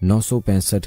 965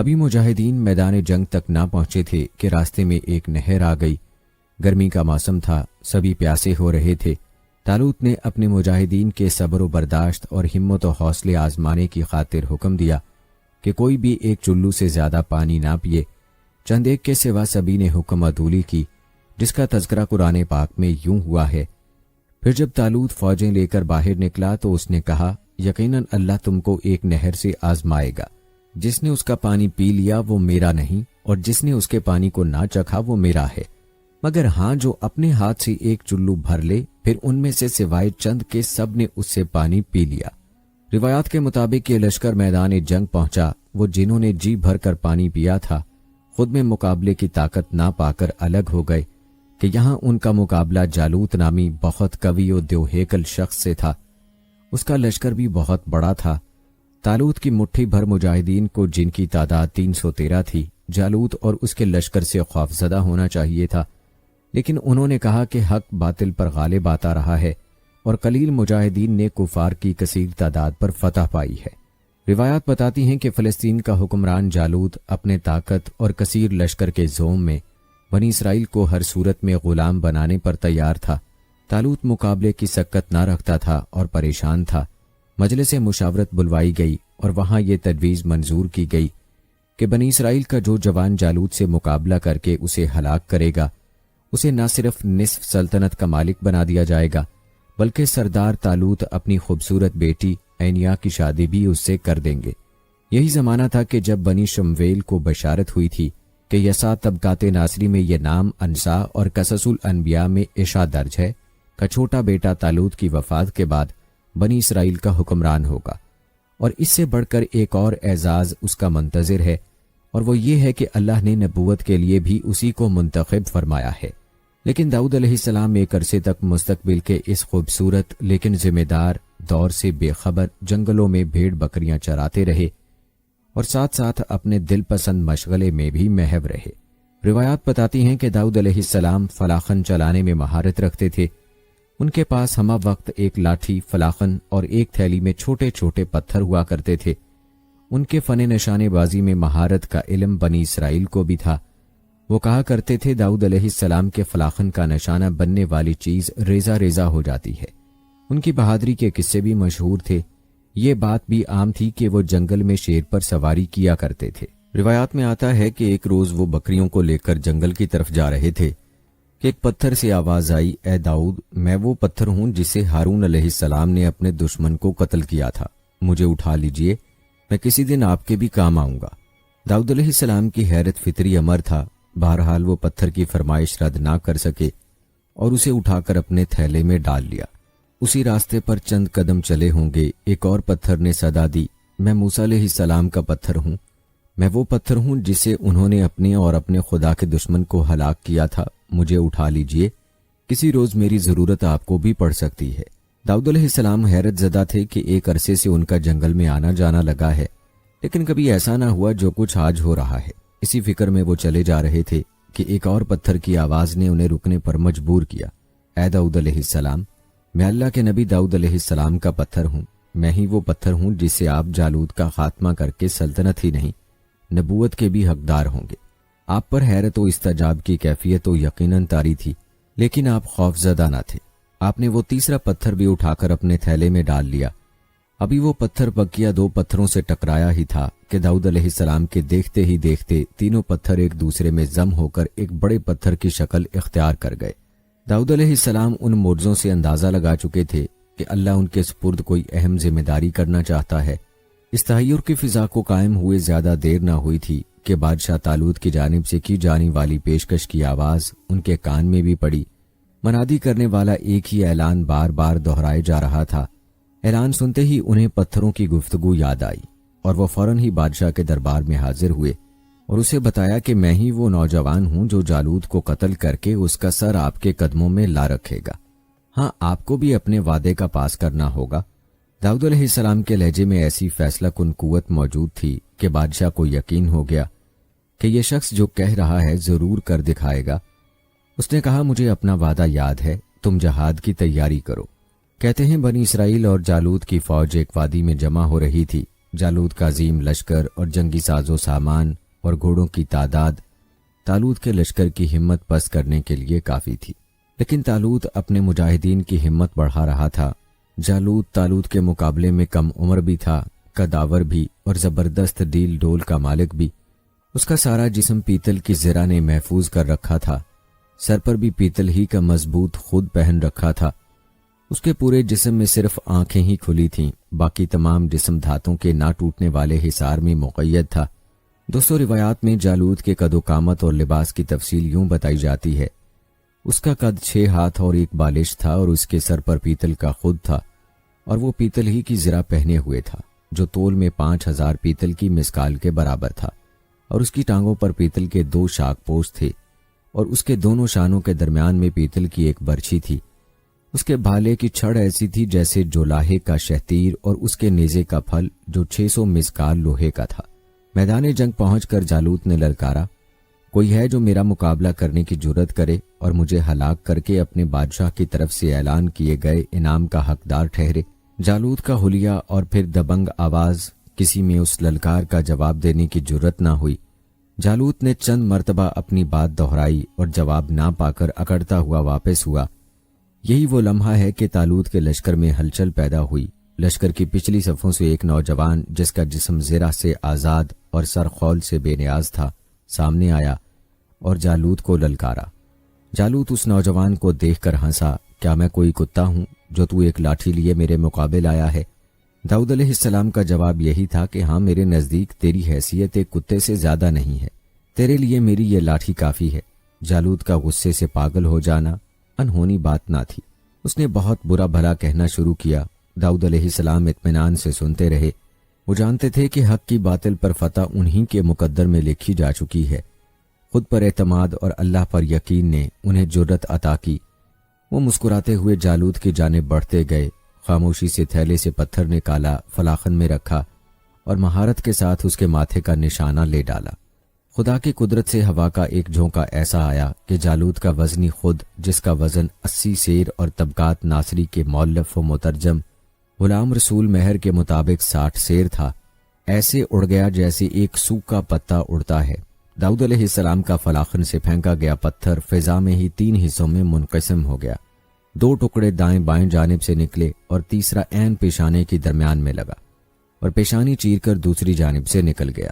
ابھی مجاہدین میدان جنگ تک نہ پہنچے تھے کہ راستے میں ایک نہر آ گئی۔ گرمی کا موسم تھا، سبھی پیاسے ہو رہے تھے۔ طالوت نے اپنے مجاہدین کے صبر و برداشت اور ہمت و حوصلے آزمانے کی خاطر حکم دیا کہ کوئی بھی ایک چلو سے زیادہ پانی نہ پیے۔ چند ایک کے سوا سبھی نے حکم عدولی کی، جس کا تذکرہ قرآن پاک میں یوں ہوا ہے۔ پھر جب طالوت فوجیں لے کر باہر نکلا تو اس نے کہا، یقیناً اللہ تم کو ایک نہر سے آزمائے گا، جس نے اس کا پانی پی لیا وہ میرا نہیں، اور جس نے اس کے پانی کو نہ چکھا وہ میرا ہے، مگر ہاں جو اپنے ہاتھ سے ایک چلو بھر لے، پھر ان میں سے سوائے چند کے سب نے اس سے پانی پی لیا۔ روایات کے مطابق یہ لشکر میدان جنگ پہنچا، وہ جنہوں نے جی بھر کر پانی پیا تھا خود میں مقابلے کی طاقت نہ پا کر الگ ہو گئے کہ یہاں ان کا مقابلہ جالوت نامی بہت قوی و دیوہیکل شخص سے تھا۔ اس کا لشکر بھی بہت بڑا تھا۔ طالوت کی مٹھی بھر مجاہدین کو، جن کی تعداد 313 تھی، جالوت اور اس کے لشکر سے خوفزدہ ہونا چاہیے تھا، لیکن انہوں نے کہا کہ حق باطل پر غالب آتا رہا ہے اور قلیل مجاہدین نے کفار کی کثیر تعداد پر فتح پائی ہے۔ روایات بتاتی ہیں کہ فلسطین کا حکمران جالوت اپنے طاقت اور کثیر لشکر کے زوم میں بنی اسرائیل کو ہر صورت میں غلام بنانے پر تیار تھا۔ طالوت مقابلے کی سکت نہ رکھتا تھا اور پریشان تھا۔ مجلس مشاورت بلوائی گئی اور وہاں یہ تجویز منظور کی گئی کہ بنی اسرائیل کا جو جوان جالوت سے مقابلہ کر کے اسے ہلاک کرے گا، اسے نہ صرف نصف سلطنت کا مالک بنا دیا جائے گا، بلکہ سردار طالوت اپنی خوبصورت بیٹی عینیا کی شادی بھی اس سے کر دیں گے۔ یہی زمانہ تھا کہ جب بنی شمویل کو بشارت ہوئی تھی کہ یسع طبقات ناصری میں یہ نام انسا اور قصص الانبیاء میں عشاء درج ہے کا چھوٹا بیٹا طالوت کی وفات کے بعد بنی اسرائیل کا حکمران ہوگا، اور اس سے بڑھ کر ایک اور اعزاز اس کا منتظر ہے، اور وہ یہ ہے کہ اللہ نے نبوت کے لیے بھی اسی کو منتخب فرمایا ہے۔ لیکن داؤد علیہ السلام ایک عرصے تک مستقبل کے اس خوبصورت لیکن ذمہ دار دور سے بے خبر جنگلوں میں بھیڑ بکریاں چراتے رہے اور ساتھ ساتھ اپنے دل پسند مشغلے میں بھی محو رہے۔ روایات بتاتی ہیں کہ داؤد علیہ السلام فلاخن چلانے میں مہارت رکھتے تھے۔ ان کے پاس ہمہ وقت ایک لاٹھی، فلاخن اور ایک تھیلی میں چھوٹے چھوٹے پتھر ہوا کرتے تھے۔ ان کے فن نشانے بازی میں مہارت کا علم بنی اسرائیل کو بھی تھا۔ وہ کہا کرتے تھے، داؤد علیہ السلام کے فلاخن کا نشانہ بننے والی چیز ریزہ ریزہ ہو جاتی ہے۔ ان کی بہادری کے قصے بھی مشہور تھے۔ یہ بات بھی عام تھی کہ وہ جنگل میں شیر پر سواری کیا کرتے تھے۔ روایات میں آتا ہے کہ ایک روز وہ بکریوں کو لے کر جنگل کی طرف جا رہے تھے کہ ایک پتھر سے آواز آئی، اے داؤد، میں وہ پتھر ہوں جسے ہارون علیہ السلام نے اپنے دشمن کو قتل کیا تھا، مجھے اٹھا لیجئے، میں کسی دن آپ کے بھی کام آؤں گا۔ داؤد علیہ السلام کی حیرت فطری امر تھا، بہرحال وہ پتھر کی فرمائش رد نہ کر سکے اور اسے اٹھا کر اپنے تھیلے میں ڈال لیا۔ اسی راستے پر چند قدم چلے ہوں گے، ایک اور پتھر نے صدا دی، میں موسیٰ علیہ السلام کا پتھر ہوں، میں وہ پتھر ہوں جسے انہوں نے اپنے اور اپنے خدا کے دشمن کو ہلاک کیا تھا، مجھے اٹھا لیجئے، کسی روز میری ضرورت آپ کو بھی پڑ سکتی ہے۔ داؤد علیہ السلام حیرت زدہ تھے کہ ایک عرصے سے ان کا جنگل میں آنا جانا لگا ہے، لیکن کبھی ایسا نہ ہوا جو کچھ آج ہو رہا ہے۔ اسی فکر میں وہ چلے جا رہے تھے کہ ایک اور پتھر کی آواز نے انہیں رکنے پر مجبور کیا۔ اے داؤد علیہ السلام، میں اللہ کے نبی داؤد علیہ السلام کا پتھر ہوں، میں ہی وہ پتھر ہوں جس سے آپ جالوت کا خاتمہ کر کے سلطنت ہی نہیں نبوت کے بھی حقدار ہوں گے۔ آپ پر حیرت و استعجاب کی کیفیت تو یقیناً طاری تھی، لیکن آپ خوف زدہ نہ تھے۔ آپ نے وہ تیسرا پتھر بھی اٹھا کر اپنے تھیلے میں ڈال لیا۔ ابھی وہ پتھر بقیہ دو پتھروں سے ٹکرایا ہی تھا کہ داؤد علیہ السلام کے دیکھتے ہی دیکھتے تینوں پتھر ایک دوسرے میں ضم ہو کر ایک بڑے پتھر کی شکل اختیار کر گئے۔ داؤد علیہ السلام ان معجزوں سے اندازہ لگا چکے تھے کہ اللہ ان کے سپرد کوئی اہم ذمہ داری کرنا چاہتا ہے۔ اس تحیر کی فضا کو قائم ہوئے زیادہ دیر نہ ہوئی تھی کہ بادشاہ طالوت کی جانب سے کی جانے والی پیشکش کی آواز ان کے کان میں بھی پڑی۔ منادی کرنے والا ایک ہی اعلان بار بار دہرائے جا رہا تھا۔ اعلان سنتے ہی انہیں پتھروں کی گفتگو یاد آئی اور وہ فوراً ہی بادشاہ کے دربار میں حاضر ہوئے اور اسے بتایا کہ میں ہی وہ نوجوان ہوں جو جالوت کو قتل کر کے اس کا سر آپ کے قدموں میں لا رکھے گا۔ ہاں، آپ کو بھی اپنے وعدے کا پاس کرنا ہوگا۔ داؤد علیہ السلام کے لہجے میں ایسی فیصلہ کن قوت موجود تھی کہ بادشاہ کو یقین ہو گیا کہ یہ شخص جو کہہ رہا ہے ضرور کر دکھائے گا۔ اس نے کہا، مجھے اپنا وعدہ یاد ہے، تم جہاد کی تیاری کرو۔ کہتے ہیں بنی اسرائیل اور جالوت کی فوج ایک وادی میں جمع ہو رہی تھی جالوت کا عظیم لشکر اور جنگی ساز و سامان اور گھوڑوں کی تعداد طالوت کے لشکر کی ہمت پست کرنے کے لیے کافی تھی، لیکن طالوت اپنے مجاہدین کی ہمت بڑھا رہا تھا۔ جالوت طالوت کے مقابلے میں کم عمر بھی تھا، قداور بھی اور زبردست ڈیل ڈول کا مالک بھی۔ اس کا سارا جسم پیتل کی زرہ نے محفوظ کر رکھا تھا، سر پر بھی پیتل ہی کا مضبوط خود پہن رکھا تھا۔ اس کے پورے جسم میں صرف آنکھیں ہی کھلی تھیں، باقی تمام جسم دھاتوں کے نہ ٹوٹنے والے حصار میں مقید تھا۔ دوستو، روایات میں جالوت کے قد و قامت اور لباس کی تفصیل یوں بتائی جاتی ہے۔ اس کا قد 6 ہاتھ اور 1 بالش تھا اور اس کے سر پر پیتل کا خود تھا اور وہ پیتل ہی کی زرہ پہنے ہوئے تھا جو تول میں 5000 پیتل کی مسکال کے برابر تھا، اور اس کی ٹانگوں پر پیتل کے 2 شاک پوش تھے اور اس کے دونوں شانوں کے درمیان میں پیتل کی ایک برچھی تھی۔ اس کے بھالے کی چھڑ ایسی تھی جیسے جولاہے کا شہتیر، اور اس کے نیزے کا پھل جو 600 مسکال لوہے کا تھا۔ میدان جنگ پہنچ کر جالوت نے للکارا، کوئی ہے جو میرا مقابلہ کرنے کی جرت کرے اور مجھے ہلاک کر کے اپنے بادشاہ کی طرف سے اعلان کیے گئے انعام کا حقدار ٹھہرے؟ جالوت کا حلیہ اور پھر دبنگ آواز، کسی میں اس للکار کا جواب دینے کی جرت نہ ہوئی۔ جالوت نے چند مرتبہ اپنی بات دہرائی اور جواب نہ پا کر اکڑتا ہوا واپس ہوا۔ یہی وہ لمحہ ہے کہ طالوت کے لشکر میں ہلچل پیدا ہوئی۔ لشکر کی پچھلی صفوں سے ایک نوجوان جس کا جسم زرہ سے آزاد اور سر خول سے بے نیاز تھا سامنے آیا اور جالوت کو للکارا۔ جالوت اس نوجوان کو دیکھ کر ہنسا، کیا میں کوئی کتا ہوں جو تو ایک لاٹھی لیے میرے مقابل آیا ہے؟ داؤد علیہ السلام کا جواب یہی تھا کہ ہاں، میرے نزدیک تیری حیثیت ایک کتے سے زیادہ نہیں ہے، تیرے لیے میری یہ لاٹھی کافی ہے۔ جالوت کا غصے سے پاگل ہو جانا انہونی بات نہ تھی۔ اس نے بہت برا بھلا کہنا شروع کیا۔ داؤد علیہ السلام اطمینان سے سنتے رہے۔ وہ جانتے تھے کہ حق کی باطل پر فتح انہی کے مقدر میں لکھی جا چکی ہے۔ خود پر اعتماد اور اللہ پر یقین نے انہیں جرت عطا کی۔ وہ مسکراتے ہوئے جالوت کی جانب بڑھتے گئے، خاموشی سے تھیلے سے پتھر نکالا، فلاخن میں رکھا اور مہارت کے ساتھ اس کے ماتھے کا نشانہ لے ڈالا۔ خدا کی قدرت سے ہوا کا ایک جھونکا ایسا آیا کہ جالوت کا وزنی خود، جس کا وزن 80 سیر اور طبقات ناصری کے مؤلف و مترجم غلام رسول مہر کے مطابق 60 سیر تھا، ایسے اڑ گیا جیسے ایک سوکھا پتا اڑتا ہے۔ داؤد علیہ السلام کا فلاخن سے پھینکا گیا پتھر فضا میں ہی 3 حصوں میں منقسم ہو گیا۔ 2 ٹکڑے دائیں بائیں جانب سے نکلے اور تیسرا عین پیشانے کے درمیان میں لگا اور پیشانی چیر کر دوسری جانب سے نکل گیا۔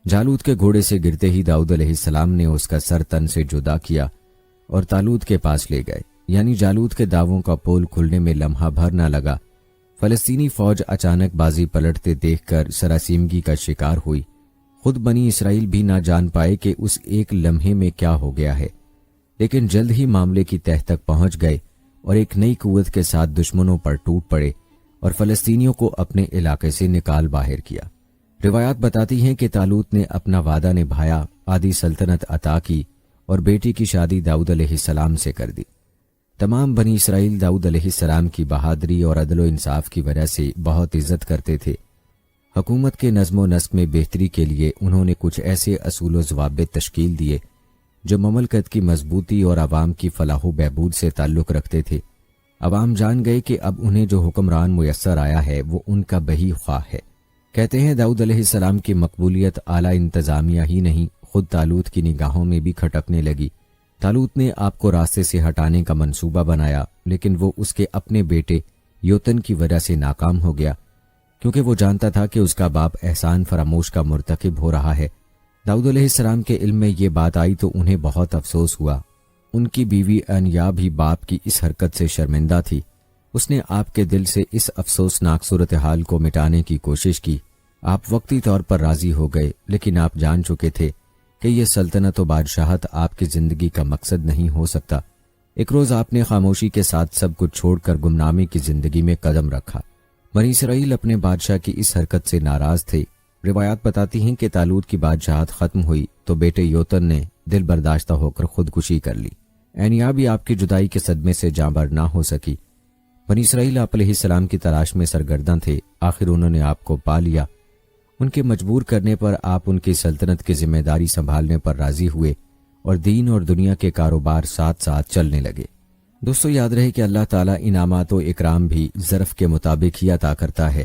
جالوت کے گھوڑے سے گرتے ہی داؤد علیہ السلام نے اس کا سر تن سے جدا کیا اور طالوت کے پاس لے گئے، یعنی جالوت کے داووں کا پول کھلنے میں لمحہ بھر نہ لگا۔ فلسطینی فوج اچانک بازی پلٹتے دیکھ کر سراسیمگی کا شکار ہوئی۔ خود بنی اسرائیل بھی نہ جان پائے کہ اس ایک لمحے میں کیا ہو گیا ہے، لیکن جلد ہی معاملے کی تہہ تک پہنچ گئے اور ایک نئی قوت کے ساتھ دشمنوں پر ٹوٹ پڑے اور فلسطینیوں کو اپنے علاقے سے نکال باہر کیا۔ روایات بتاتی ہیں کہ طالوت نے اپنا وعدہ نبھایا، آدھی سلطنت عطا کی اور بیٹی کی شادی داؤد علیہ السلام سے کر دی۔ تمام بنی اسرائیل داؤد علیہ السلام کی بہادری اور عدل و انصاف کی وجہ سے بہت عزت کرتے تھے۔ حکومت کے نظم و نسق میں بہتری کے لیے انہوں نے کچھ ایسے اصول و ضوابط تشکیل دیے جو مملکت کی مضبوطی اور عوام کی فلاح و بہبود سے تعلق رکھتے تھے۔ عوام جان گئے کہ اب انہیں جو حکمران میسر آیا ہے وہ ان کا بہی خواہ ہے۔ کہتے ہیں داؤد علیہ السلام کی مقبولیت اعلیٰ انتظامیہ ہی نہیں، خود طالوت کی نگاہوں میں بھی کھٹکنے لگی۔ طالوت نے آپ کو راستے سے ہٹانے کا منصوبہ بنایا، لیکن وہ اس کے اپنے بیٹے یوتن کی وجہ سے ناکام ہو گیا، کیونکہ وہ جانتا تھا کہ اس کا باپ احسان فراموش کا مرتکب ہو رہا ہے۔ داؤد علیہ السلام کے علم میں یہ بات آئی تو انہیں بہت افسوس ہوا۔ ان کی بیوی انیا بھی باپ کی اس حرکت سے شرمندہ تھی۔ اس نے آپ کے دل سے اس افسوسناک صورتحال کو مٹانے کی کوشش کی۔ آپ وقتی طور پر راضی ہو گئے، لیکن آپ جان چکے تھے کہ یہ سلطنت و بادشاہت آپ کی زندگی کا مقصد نہیں ہو سکتا۔ ایک روز آپ نے خاموشی کے ساتھ سب کچھ چھوڑ کر گمنامی کی زندگی میں قدم رکھا۔ بنی اسرائیل اپنے بادشاہ کی اس حرکت سے ناراض تھے۔ روایات بتاتی ہیں کہ طالوت کی بادشاہت ختم ہوئی تو بیٹے یوتن نے دل برداشتہ ہو کر خودکشی کر لی۔ اینیا بھی آپ کی جدائی کے صدمے سے جاں بر نہ ہو سکی۔ بنی اسرائیل آپ علیہ السلام کی تلاش میں سرگرداں تھے۔ آخر انہوں نے آپ کو پا لیا۔ ان کے مجبور کرنے پر آپ ان کی سلطنت کی ذمہ داری سنبھالنے پر راضی ہوئے اور دین اور دنیا کے کاروبار ساتھ ساتھ چلنے لگے۔ دوستو، یاد رہے کہ اللہ تعالیٰ انعامات و اکرام بھی ظرف کے مطابق ہی عطا کرتا ہے۔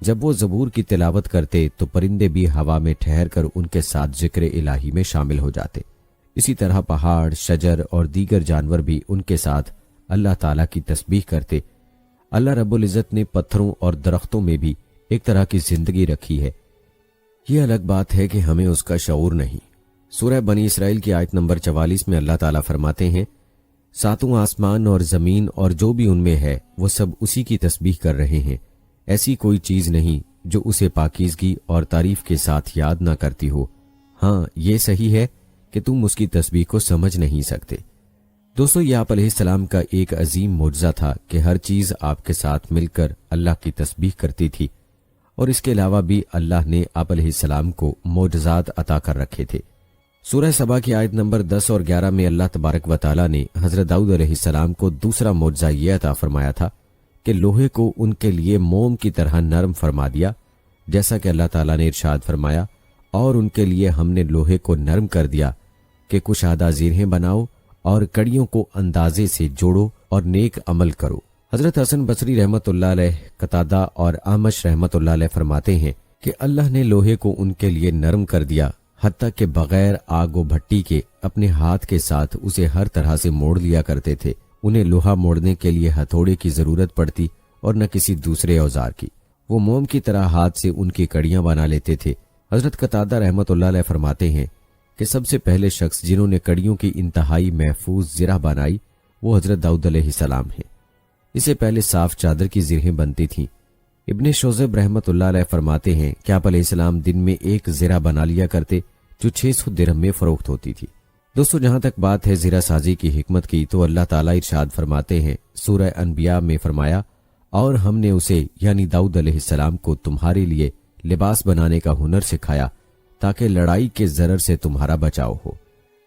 جب وہ زبور کی تلاوت کرتے تو پرندے بھی ہوا میں ٹھہر کر ان کے ساتھ ذکر الہی میں شامل ہو جاتے۔ اسی طرح پہاڑ، شجر اور دیگر جانور بھی ان کے ساتھ اللہ تعالیٰ کی تسبیح کرتے۔ اللہ رب العزت نے پتھروں اور درختوں میں بھی ایک طرح کی زندگی رکھی ہے، یہ الگ بات ہے کہ ہمیں اس کا شعور نہیں۔ سورہ بنی اسرائیل کی آیت نمبر 44 میں اللہ تعالیٰ فرماتے ہیں، ساتوں آسمان اور زمین اور جو بھی ان میں ہے وہ سب اسی کی تسبیح کر رہے ہیں، ایسی کوئی چیز نہیں جو اسے پاکیزگی اور تعریف کے ساتھ یاد نہ کرتی ہو۔ ہاں، یہ صحیح ہے کہ تم اس کی تسبیح کو سمجھ نہیں سکتے۔ دوستو، یہ آپ علیہ السلام کا ایک عظیم معجزہ تھا کہ ہر چیز آپ کے ساتھ مل کر اللہ کی تسبیح کرتی تھی، اور اس کے علاوہ بھی اللہ نے آپ علیہ السلام کو معجزات عطا کر رکھے تھے۔ سورہ سبا کی آیت نمبر 10 اور 11 میں اللہ تبارک و تعالیٰ نے حضرت داؤد علیہ السلام کو دوسرا معجزہ یہ عطا فرمایا تھا کہ لوہے کو ان کے لیے موم کی طرح نرم فرما دیا، جیسا کہ اللہ تعالیٰ نے ارشاد فرمایا، اور ان کے لیے ہم نے لوہے کو نرم کر دیا کہ کشادہ زیرہیں بناؤ اور کڑیوں کو اندازے سے جوڑو اور نیک عمل کرو۔ حضرت حسن بصری رحمت اللہ علیہ، قتادہ اور اعمش رحمت اللہ علیہ فرماتے ہیں کہ اللہ نے لوہے کو ان کے لیے نرم کر دیا، حتیٰ کہ بغیر آگ و بھٹی کے اپنے ہاتھ کے ساتھ اسے ہر طرح سے موڑ لیا کرتے تھے۔ انہیں لوہا موڑنے کے لیے ہتھوڑے کی ضرورت پڑتی اور نہ کسی دوسرے اوزار کی، وہ موم کی طرح ہاتھ سے ان کی کڑیاں بنا لیتے تھے۔ حضرت قتادہ رحمت اللہ علیہ فرماتے ہیں کہ سب سے پہلے شخص جنہوں نے کڑیوں کی انتہائی محفوظ زرہ بنائی وہ حضرت داؤد علیہ السلام ہیں۔ اسے پہلے صاف چادر کی زرہیں بنتی تھیں۔ ابن شوذب رحمت اللہ علیہ فرماتے ہیں کہ آپ علیہ السلام دن میں ایک زرہ بنا لیا کرتے جو 600 درہم میں فروخت ہوتی تھی۔ دوستو، جہاں تک بات ہے زرہ سازی کی حکمت کی، تو اللہ تعالیٰ ارشاد فرماتے ہیں سورہ انبیاء میں فرمایا، اور ہم نے اسے یعنی داؤد علیہ السلام کو تمہارے لیے لباس بنانے کا ہنر سکھایا تاکہ لڑائی کے ضرر سے تمہارا بچاؤ ہو۔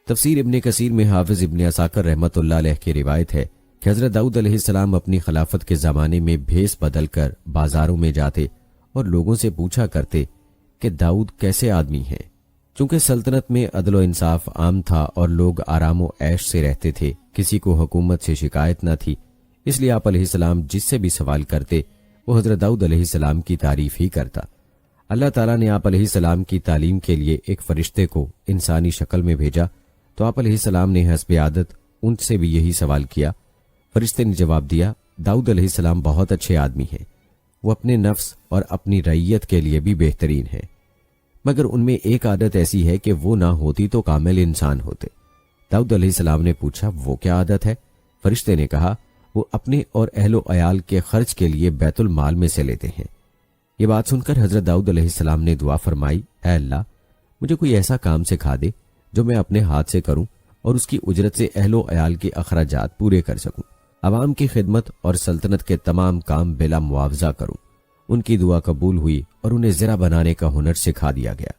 تفسیر ابن کثیر میں حافظ ابن عساکر رحمت اللہ علیہ کی روایت ہے کہ حضرت داؤد علیہ السلام اپنی خلافت کے زمانے میں بھیس بدل کر بازاروں میں جاتے اور لوگوں سے پوچھا کرتے کہ داؤد کیسے آدمی ہیں۔ چونکہ سلطنت میں عدل و انصاف عام تھا اور لوگ آرام و عیش سے رہتے تھے، کسی کو حکومت سے شکایت نہ تھی، اس لیے آپ علیہ السلام جس سے بھی سوال کرتے وہ حضرت داؤد علیہ السلام کی تعریف ہی کرتا۔ اللہ تعالیٰ نے آپ علیہ السلام کی تعلیم کے لیے ایک فرشتے کو انسانی شکل میں بھیجا، تو آپ علیہ السلام نے حسب عادت ان سے بھی یہی سوال کیا۔ فرشتے نے جواب دیا، داؤد علیہ السلام بہت اچھے آدمی ہیں، وہ اپنے نفس اور اپنی رعیت کے لیے بھی بہترین ہیں، مگر ان میں ایک عادت ایسی ہے کہ وہ نہ ہوتی تو کامل انسان ہوتے۔ داؤد علیہ السلام نے پوچھا، وہ کیا عادت ہے؟ فرشتے نے کہا، وہ اپنے اور اہل و عیال کے خرچ کے لیے بیت المال میں سے لیتے ہیں۔ یہ بات سن کر حضرت داؤد علیہ السلام نے دعا فرمائی، اے اللہ، مجھے کوئی ایسا کام سکھا دے جو میں اپنے ہاتھ سے کروں اور اس کی اجرت سے اہل و عیال کے اخراجات پورے کر سکوں، عوام کی خدمت اور سلطنت کے تمام کام بلا معاوضہ کروں۔ ان کی دعا قبول ہوئی اور انہیں زرہ بنانے کا ہنر سکھا دیا گیا۔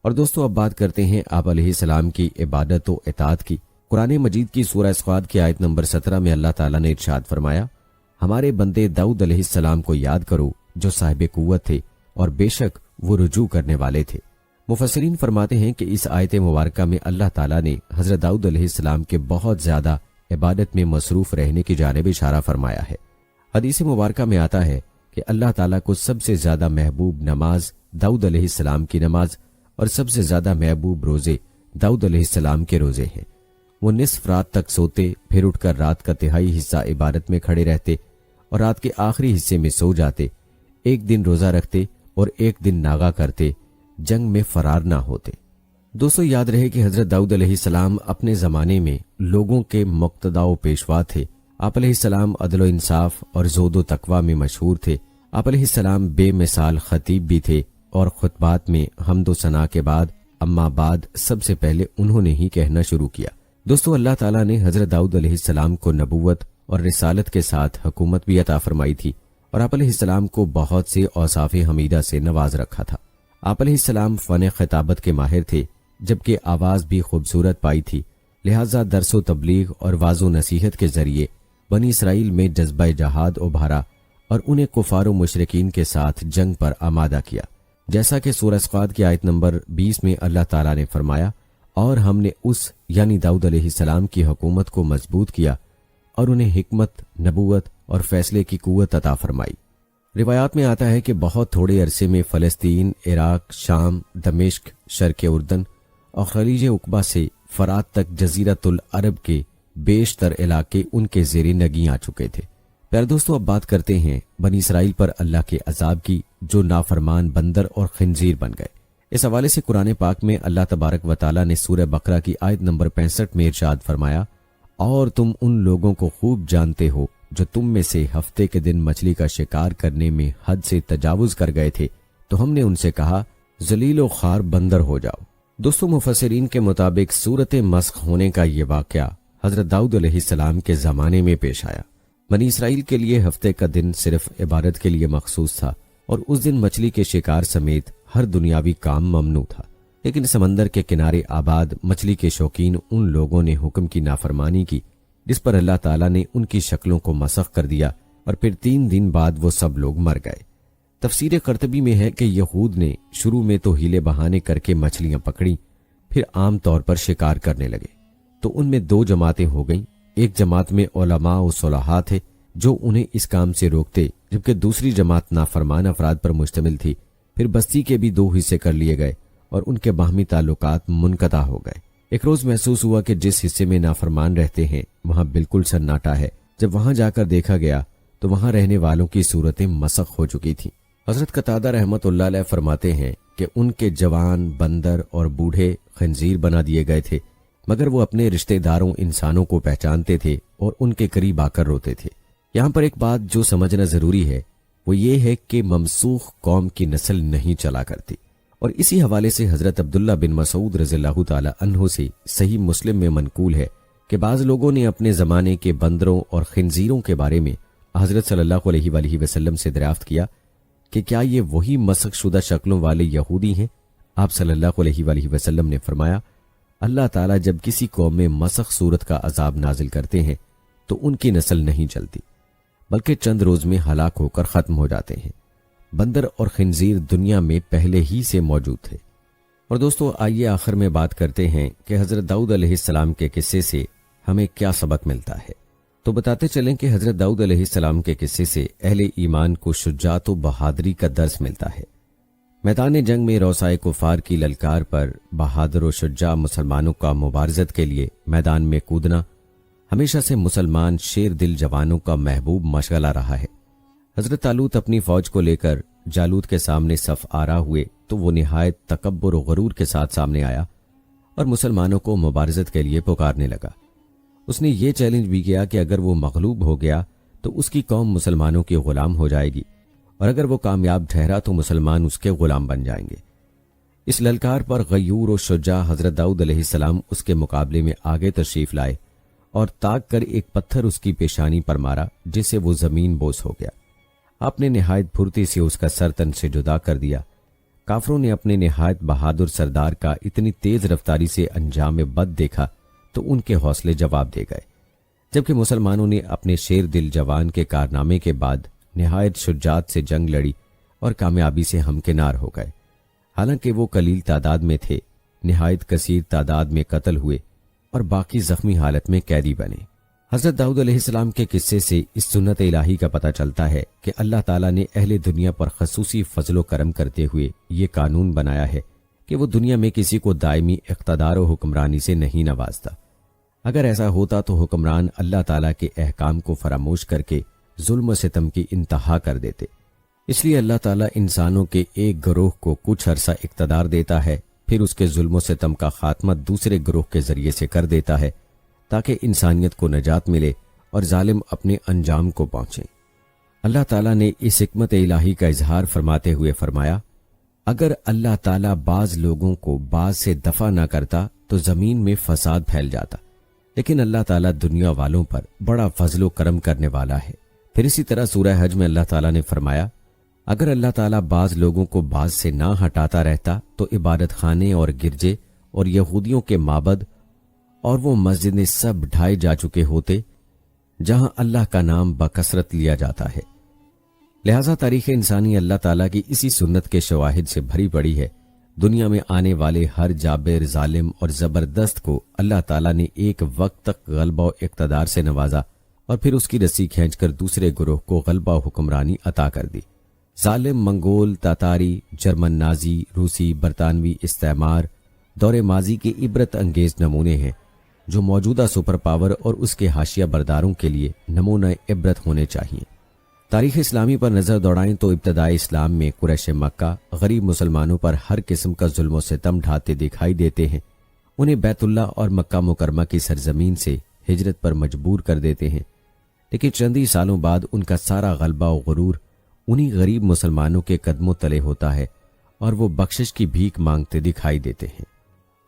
اور دوستو، اب بات کرتے ہیں آپ علیہ السلام کی عبادت و اطاعت کی۔ قرآن مجید کی سورہ صاد کی آیت نمبر 17 میں اللہ تعالیٰ نے ارشاد فرمایا، ہمارے بندے داؤد علیہ السلام کو یاد کرو جو صاحب قوت تھے اور بے شک وہ رجوع کرنے والے تھے۔ مفسرین فرماتے ہیں کہ اس آیت مبارکہ میں اللہ تعالیٰ نے حضرت داؤد علیہ السلام کے بہت زیادہ عبادت میں مصروف رہنے کی جانب اشارہ فرمایا ہے۔ حدیث مبارکہ میں آتا ہے کہ اللہ تعالیٰ کو سب سے زیادہ محبوب نماز داؤد علیہ السلام کی نماز اور سب سے زیادہ محبوب روزے داؤد علیہ السلام کے روزے ہیں۔ وہ نصف رات تک سوتے، پھر اٹھ کر رات کا تہائی حصہ عبادت میں کھڑے رہتے اور رات کے آخری حصے میں سو جاتے، ایک دن روزہ رکھتے اور ایک دن ناغا کرتے، جنگ میں فرار نہ ہوتے۔ دوستو، یاد رہے کہ حضرت داؤد علیہ السلام اپنے زمانے میں لوگوں کے مقتدا و پیشوا تھے۔ آپ علیہ السلام عدل و انصاف اور زہد و تقوی میں مشہور تھے۔ آپ علیہ السلام بے مثال خطیب بھی تھے اور خطبات میں حمد و ثنا کے بعد اما بعد سب سے پہلے انہوں نے ہی کہنا شروع کیا۔ دوستو، اللہ تعالیٰ نے حضرت داؤد علیہ السلام کو نبوت اور رسالت کے ساتھ حکومت بھی عطا فرمائی تھی اور آپ علیہ السلام کو بہت سے اوصاف حمیدہ سے نواز رکھا تھا۔ آپ علیہ السلام فن خطابت کے ماہر تھے، جبکہ آواز بھی خوبصورت پائی تھی، لہٰذا درس و تبلیغ اور واعظ و نصیحت کے ذریعے بنی اسرائیل میں جذبہ جہاد ابھارا اور انہیں کفار و مشرکین کے ساتھ جنگ پر آمادہ کیا، جیسا کہ سورہ صاد کی آیت نمبر 20 میں اللہ تعالیٰ نے فرمایا، اور ہم نے اس یعنی داؤد علیہ السلام کی حکومت کو مضبوط کیا اور انہیں حکمت، نبوت اور فیصلے کی قوت عطا فرمائی۔ روایات میں آتا ہے کہ بہت تھوڑے عرصے میں فلسطین، عراق، شام، دمشق، شرق اردن اور خلیج عقبہ سے فرات تک جزیرۃ العرب کے بیشتر علاقے ان کے زیر نگیں آ چکے تھے۔ پیارے دوستو، اب بات کرتے ہیں بنی اسرائیل پر اللہ کے عذاب کی، جو نافرمان بندر اور خنزیر بن گئے۔ اس حوالے سے قرآن پاک میں اللہ تبارک و تعالیٰ نے سورہ بقرہ کی آیت نمبر 65 میں ارشاد فرمایا، اور تم ان لوگوں کو خوب جانتے ہو جو تم میں سے ہفتے کے دن مچھلی کا شکار کرنے میں حد سے تجاوز کر گئے تھے، تو ہم نے ان سے کہا ذلیل و خوار بندر ہو جاؤ۔ دوستو، مفسرین کے مطابق صورت مسخ ہونے کا یہ واقعہ حضرت داؤد علیہ السلام کے زمانے میں پیش آیا۔ بنی اسرائیل کے لیے ہفتے کا دن صرف عبادت کے لیے مخصوص تھا، اور اس دن مچھلی کے شکار سمیت ہر دنیاوی کام ممنوع تھا۔ لیکن سمندر کے کنارے آباد مچھلی کے شوقین ان لوگوں نے حکم کی نافرمانی کی، جس پر اللہ تعالیٰ نے ان کی شکلوں کو مسخ کر دیا، اور پھر 3 دن بعد وہ سب لوگ مر گئے۔ تفسیر قرطبی میں ہے کہ یہود نے شروع میں تو ہیلے بہانے کر کے مچھلیاں پکڑیں، پھر عام طور پر شکار کرنے لگے، تو ان میں 2 جماعتیں ہو گئیں۔ ایک جماعت میں علماء و صلحاء تھے جو انہیں اس کام سے روکتے، جبکہ دوسری جماعت نافرمان افراد پر مشتمل تھی۔ پھر بستی کے بھی 2 حصے کر لیے گئے اور ان کے باہمی تعلقات منقطع ہو گئے۔ ایک روز محسوس ہوا کہ جس حصے میں نافرمان رہتے ہیں وہاں بالکل سناٹا ہے۔ جب وہاں جا کر دیکھا گیا تو وہاں رہنے والوں کی صورتیں مسخ ہو چکی تھیں۔ حضرت قتادہ رحمت اللہ علیہ فرماتے ہیں کہ ان کے جوان بندر اور بوڑھے خنزیر بنا دیے گئے تھے، مگر وہ اپنے رشتہ داروں انسانوں کو پہچانتے تھے اور ان کے قریب آ کر روتے تھے۔ یہاں پر ایک بات جو سمجھنا ضروری ہے وہ یہ ہے کہ ممسوخ قوم کی نسل نہیں چلا کرتی، اور اسی حوالے سے حضرت عبداللہ بن مسعود رضی اللہ تعالی عنہ سے صحیح مسلم میں منقول ہے کہ بعض لوگوں نے اپنے زمانے کے بندروں اور خنزیروں کے بارے میں حضرت صلی اللہ علیہ وآلہ وسلم سے دریافت کیا کہ کیا یہ وہی مسخ شدہ شکلوں والے یہودی ہیں؟ آپ صلی اللہ علیہ وآلہ وسلم نے فرمایا، اللہ تعالیٰ جب کسی قوم میں مسخ صورت کا عذاب نازل کرتے ہیں تو ان کی نسل نہیں چلتی، بلکہ چند روز میں ہلاک ہو کر ختم ہو جاتے ہیں۔ بندر اور خنزیر دنیا میں پہلے ہی سے موجود تھے۔ اور دوستو، آئیے آخر میں بات کرتے ہیں کہ حضرت داؤد علیہ السلام کے قصے سے ہمیں کیا سبق ملتا ہے۔ تو بتاتے چلیں کہ حضرت داؤد علیہ السلام کے قصے سے اہل ایمان کو شجاعت و بہادری کا درس ملتا ہے۔ میدان جنگ میں روسائے کفار کی للکار پر بہادر و شجاع مسلمانوں کا مبارزت کے لیے میدان میں کودنا ہمیشہ سے مسلمان شیر دل جوانوں کا محبوب مشغلہ رہا ہے۔ حضرت طالوت اپنی فوج کو لے کر جالوت کے سامنے صف آرا ہوئے تو وہ نہایت تکبر و غرور کے ساتھ سامنے آیا اور مسلمانوں کو مبارزت کے لیے پکارنے لگا۔ اس نے یہ چیلنج بھی کیا کہ اگر وہ مغلوب ہو گیا تو اس کی قوم مسلمانوں کی غلام ہو جائے گی، اور اگر وہ کامیاب ٹھہرا تو مسلمان اس کے غلام بن جائیں گے۔ اس للکار پر غیور و شجاع حضرت داؤد علیہ السلام اس کے مقابلے میں آگے تشریف لائے اور تاک کر ایک پتھر اس کی پیشانی پر مارا، جس سے وہ زمین بوس ہو گیا۔ آپ نے نہایت پھرتی سے اس کا سر تن سے جدا کر دیا۔ کافروں نے اپنے نہایت بہادر سردار کا اتنی تیز رفتاری سے انجام بد دیکھا تو ان کے حوصلے جواب دے گئے، جبکہ مسلمانوں نے اپنے شیر دل جوان کے کارنامے کے بعد نہایت شجاعت سے جنگ لڑی اور کامیابی سے ہمکنار ہو گئے۔ حالانکہ وہ قلیل تعداد میں تھے، نہایت کثیر تعداد میں قتل ہوئے اور باقی زخمی حالت میں قیدی بنے۔ حضرت داؤد علیہ السلام کے قصے سے اس سنت الہی کا پتہ چلتا ہے کہ اللہ تعالیٰ نے اہل دنیا پر خصوصی فضل و کرم کرتے ہوئے یہ قانون بنایا ہے کہ وہ دنیا میں کسی کو دائمی اقتدار و حکمرانی سے نہیں نوازتا۔ اگر ایسا ہوتا تو حکمران اللہ تعالیٰ کے احکام کو فراموش کر کے ظلم و ستم کی انتہا کر دیتے۔ اس لیے اللہ تعالیٰ انسانوں کے ایک گروہ کو کچھ عرصہ اقتدار دیتا ہے، پھر اس کے ظلم و ستم کا خاتمہ دوسرے گروہ کے ذریعے سے کر دیتا ہے تاکہ انسانیت کو نجات ملے اور ظالم اپنے انجام کو پہنچیں۔ اللہ تعالیٰ نے اس حکمت الہی کا اظہار فرماتے ہوئے فرمایا، اگر اللہ تعالیٰ بعض لوگوں کو بعض سے دفع نہ کرتا تو زمین میں فساد پھیل جاتا، لیکن اللہ تعالیٰ دنیا والوں پر بڑا فضل و کرم کرنے والا ہے۔ پھر اسی طرح سورہ حج میں اللہ تعالیٰ نے فرمایا، اگر اللہ تعالیٰ بعض لوگوں کو بعض سے نہ ہٹاتا رہتا تو عبادت خانے اور گرجے اور یہودیوں کے معبد اور وہ مسجدیں سب ڈھائے جا چکے ہوتے جہاں اللہ کا نام بکثرت لیا جاتا ہے۔ لہذا تاریخ انسانی اللہ تعالیٰ کی اسی سنت کے شواہد سے بھری پڑی ہے۔ دنیا میں آنے والے ہر جابر، ظالم اور زبردست کو اللہ تعالیٰ نے ایک وقت تک غلبہ و اقتدار سے نوازا اور پھر اس کی رسی کھینچ کر دوسرے گروہ کو غلبہ و حکمرانی عطا کر دی۔ ظالم منگول، تاتاری، جرمن نازی، روسی، برطانوی استعمار دور ماضی کے عبرت انگیز نمونے ہیں جو موجودہ سپر پاور اور اس کے حاشیہ برداروں کے لیے نمونہ عبرت ہونے چاہیے۔ تاریخ اسلامی پر نظر دوڑائیں تو ابتدائی اسلام میں قریش مکہ غریب مسلمانوں پر ہر قسم کا ظلم و ستم ڈھاتے دکھائی دیتے ہیں، انہیں بیت اللہ اور مکہ مکرمہ کی سرزمین سے ہجرت پر مجبور کر دیتے ہیں، لیکن چندی سالوں بعد ان کا سارا غلبہ و غرور انہی غریب مسلمانوں کے قدموں تلے ہوتا ہے اور وہ بخشش کی بھیک مانگتے دکھائی دیتے ہیں۔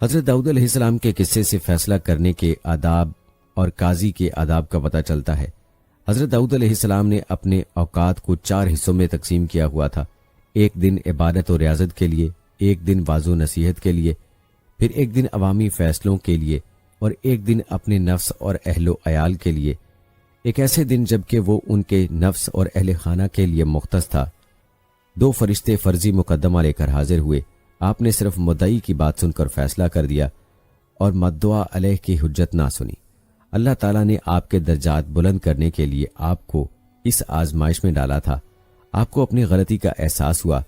حضرت داؤد علیہ السلام کے قصے سے فیصلہ کرنے کے آداب اور قاضی کے آداب کا پتہ چلتا ہے۔ حضرت داؤد علیہ السلام نے اپنے اوقات کو 4 حصوں میں تقسیم کیا ہوا تھا، ایک دن عبادت و ریاضت کے لیے، ایک دن واعظ و نصیحت کے لیے، پھر ایک دن عوامی فیصلوں کے لیے اور ایک دن اپنے نفس اور اہل و عیال کے لیے، ایک ایسے دن جبکہ وہ ان کے نفس اور اہل خانہ کے لیے مختص تھا۔ 2 فرشتے فرضی مقدمہ لے کر حاضر ہوئے، آپ نے صرف مدعی کی بات سن کر فیصلہ کر دیا اور مدعا علیہ کی حجت نہ سنی۔ اللہ تعالیٰ نے آپ کے درجات بلند کرنے کے لیے آپ کو اس آزمائش میں ڈالا تھا۔ آپ کو اپنی غلطی کا احساس ہوا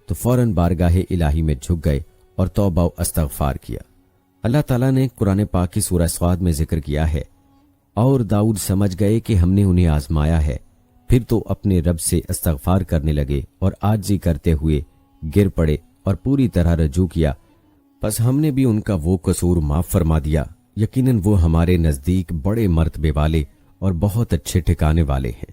تو فوراً بارگاہ الہی میں جھک گئے اور توبہ و استغفار کیا۔ اللہ تعالیٰ نے قرآن پاک کی سورہ صاد میں ذکر کیا ہے، اور داؤد سمجھ گئے کہ ہم نے انہیں آزمایا ہے، پھر تو اپنے رب سے استغفار کرنے لگے اور عاجزی کرتے ہوئے گر پڑے اور پوری طرح رجوع کیا، پس ہم نے بھی ان کا وہ قصور معاف فرما دیا، یقیناً وہ ہمارے نزدیک بڑے مرتبے والے اور بہت اچھے ٹھکانے والے ہیں۔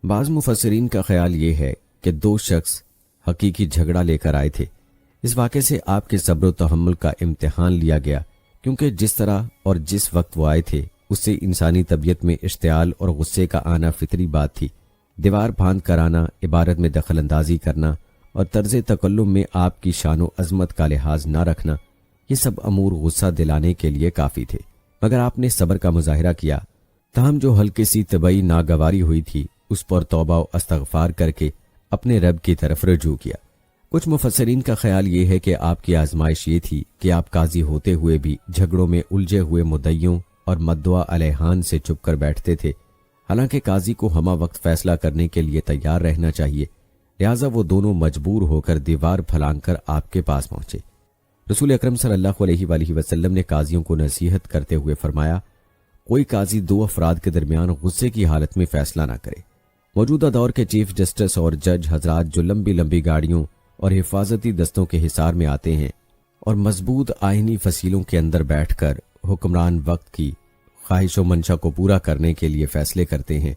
بعض مفسرین کا خیال یہ ہے کہ 2 شخص حقیقی جھگڑا لے کر آئے تھے۔ اس واقعے سے آپ کے صبر و تحمل کا امتحان لیا گیا، کیونکہ جس طرح اور جس وقت وہ آئے تھے اس سے انسانی طبیعت میں اشتعال اور غصے کا آنا فطری بات تھی۔ دیوار پھاند کر آنا، عبارت میں دخل اندازی کرنا اور طرز تکلم میں آپ کی شان و عظمت کا لحاظ نہ رکھنا، یہ سب امور غصہ دلانے کے لیے کافی تھے، مگر آپ نے صبر کا مظاہرہ کیا۔ تاہم جو ہلکی سی طبعی ناگواری ہوئی تھی اس پر توبہ و استغفار کر کے اپنے رب کی طرف رجوع کیا۔ کچھ مفسرین کا خیال یہ ہے کہ آپ کی آزمائش یہ تھی کہ آپ قاضی ہوتے ہوئے بھی جھگڑوں میں الجھے ہوئے مدعیوں اور مدعا علیہان سے چپ کر بیٹھتے تھے، حالانکہ قاضی کو ہمہ وقت فیصلہ کرنے کے لیے تیار رہنا چاہیے، لہٰذا وہ دونوں مجبور ہو کر دیوار پھلانگ کر آپ کے پاس پہنچے۔ رسول اکرم صلی اللہ علیہ وآلہ وسلم نے قاضیوں کو نصیحت کرتے ہوئے فرمایا، کوئی قاضی 2 افراد کے درمیان غصے کی حالت میں فیصلہ نہ کرے۔ موجودہ دور کے چیف جسٹس اور جج حضرات جو لمبی لمبی گاڑیوں اور حفاظتی دستوں کے حصار میں آتے ہیں اور مضبوط آئینی فصیلوں کے اندر بیٹھ کر حکمران وقت کی خواہش و منشا کو پورا کرنے کے لیے فیصلے کرتے ہیں،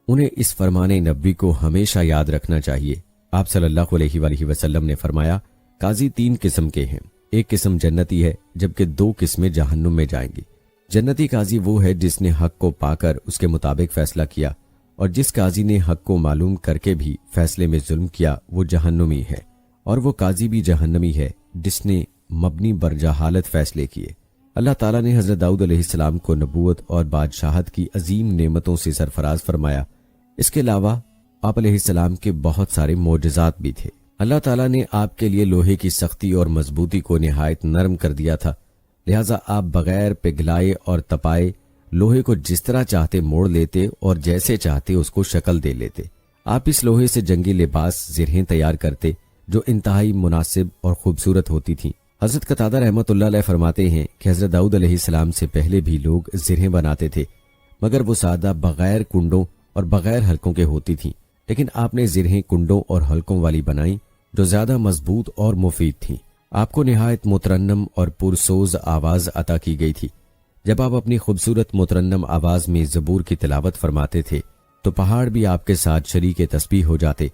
انہیں اس فرمان نبوی کو ہمیشہ یاد رکھنا چاہیے۔ آپ صلی اللہ علیہ وآلہ وسلم نے فرمایا، قاضی 3 قسم کے ہیں، ایک قسم جنتی ہے جبکہ 2 قسمیں جہنم میں جائیں گی۔ جنتی قاضی وہ ہے جس نے حق کو پا کر اس کے مطابق فیصلہ کیا، اور جس قاضی نے حق کو معلوم کر کے بھی فیصلے میں ظلم کیا وہ جہنمی ہے، اور وہ قاضی بھی جہنمی ہے جس نے مبنی بر جہالت فیصلے کیے۔ اللہ تعالیٰ نے حضرت داؤد علیہ السلام کو نبوت اور بادشاہت کی عظیم نعمتوں سے سرفراز فرمایا۔ اس کے علاوہ آپ علیہ السلام کے بہت سارے معجزات بھی تھے۔ اللہ تعالیٰ نے آپ کے لیے لوہے کی سختی اور مضبوطی کو نہایت نرم کر دیا تھا، لہٰذا آپ بغیر پگھلائے اور تپائے لوہے کو جس طرح چاہتے موڑ لیتے اور جیسے چاہتے اس کو شکل دے لیتے۔ آپ اس لوہے سے جنگی لباس زرہیں تیار کرتے جو انتہائی مناسب اور خوبصورت ہوتی تھیں۔ حضرت قتادہ رحمۃ اللہ علیہ فرماتے ہیں کہ حضرت داؤد علیہ السلام سے پہلے بھی لوگ زرہیں بناتے تھے، مگر وہ سادہ بغیر کنڈوں اور بغیر حلقوں کے ہوتی تھیں، لیکن آپ نے زرہیں کنڈوں اور حلقوں والی بنائیں جو زیادہ مضبوط اور مفید تھیں۔ آپ کو نہایت مترنم اور پرسوز آواز عطا کی گئی تھی۔ جب آپ اپنی خوبصورت مترنم آواز میں زبور کی تلاوت فرماتے تھے تو پہاڑ بھی آپ کے ساتھ شریک تسبیح ہو جاتے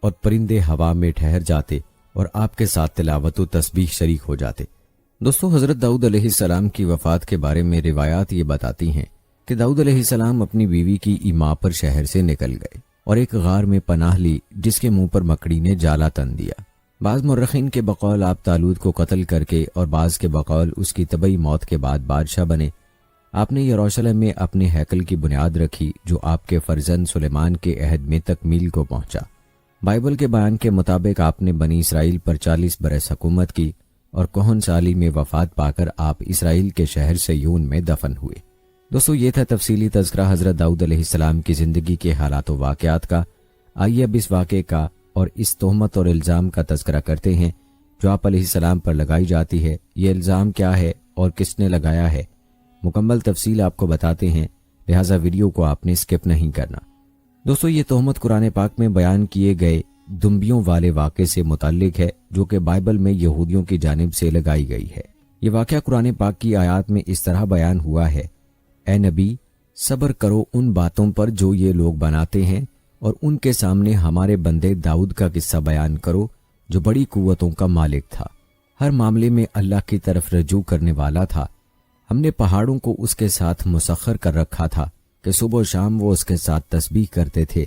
اور پرندے ہوا میں ٹھہر جاتے اور آپ کے ساتھ تلاوت و تسبیح شریک ہو جاتے۔ دوستو، حضرت داؤد علیہ السلام کی وفات کے بارے میں روایات یہ بتاتی ہیں کہ داؤد علیہ السلام اپنی بیوی کی ایما پر شہر سے نکل گئے اور ایک غار میں پناہ لی جس کے منہ پر مکڑی نے جالا تن دیا۔ بعض مورخین کے بقول آپ طالوت کو قتل کر کے اور بعض کے بقول اس کی طبعی موت کے بعد بادشاہ بنے۔ آپ نے یروشلم میں اپنے ہیکل کی بنیاد رکھی جو آپ کے فرزند سلیمان کے عہد میں تکمیل کو پہنچا۔ بائبل کے بیان کے مطابق آپ نے بنی اسرائیل پر 40 برس حکومت کی اور کہن سالی میں وفات پا کر آپ اسرائیل کے شہر سیون میں دفن ہوئے۔ دوستو، یہ تھا تفصیلی تذکرہ حضرت داؤد علیہ السلام کی زندگی کے حالات و واقعات کا۔ آئیے اب اس واقعے کا اور اس تہمت اور الزام کا تذکرہ کرتے ہیں جو آپ علیہ السلام پر لگائی جاتی ہے۔ یہ الزام کیا ہے اور کس نے لگایا ہے، مکمل تفصیل آپ کو بتاتے ہیں، لہٰذا ویڈیو کو آپ نے اسکپ نہیں کرنا۔ دوستو، یہ تہمت قرآن پاک میں بیان کیے گئے دمبیوں والے واقعے سے متعلق ہے جو کہ بائبل میں یہودیوں کی جانب سے لگائی گئی ہے۔ یہ واقعہ قرآن پاک کی آیات میں اس طرح بیان ہوا ہے: اے نبی، صبر کرو ان باتوں پر جو یہ لوگ بناتے ہیں، اور ان کے سامنے ہمارے بندے داؤد کا قصہ بیان کرو جو بڑی قوتوں کا مالک تھا، ہر معاملے میں اللہ کی طرف رجوع کرنے والا تھا۔ ہم نے پہاڑوں کو اس کے ساتھ مسخر کر رکھا تھا کہ صبح و شام وہ اس کے ساتھ تسبیح کرتے تھے،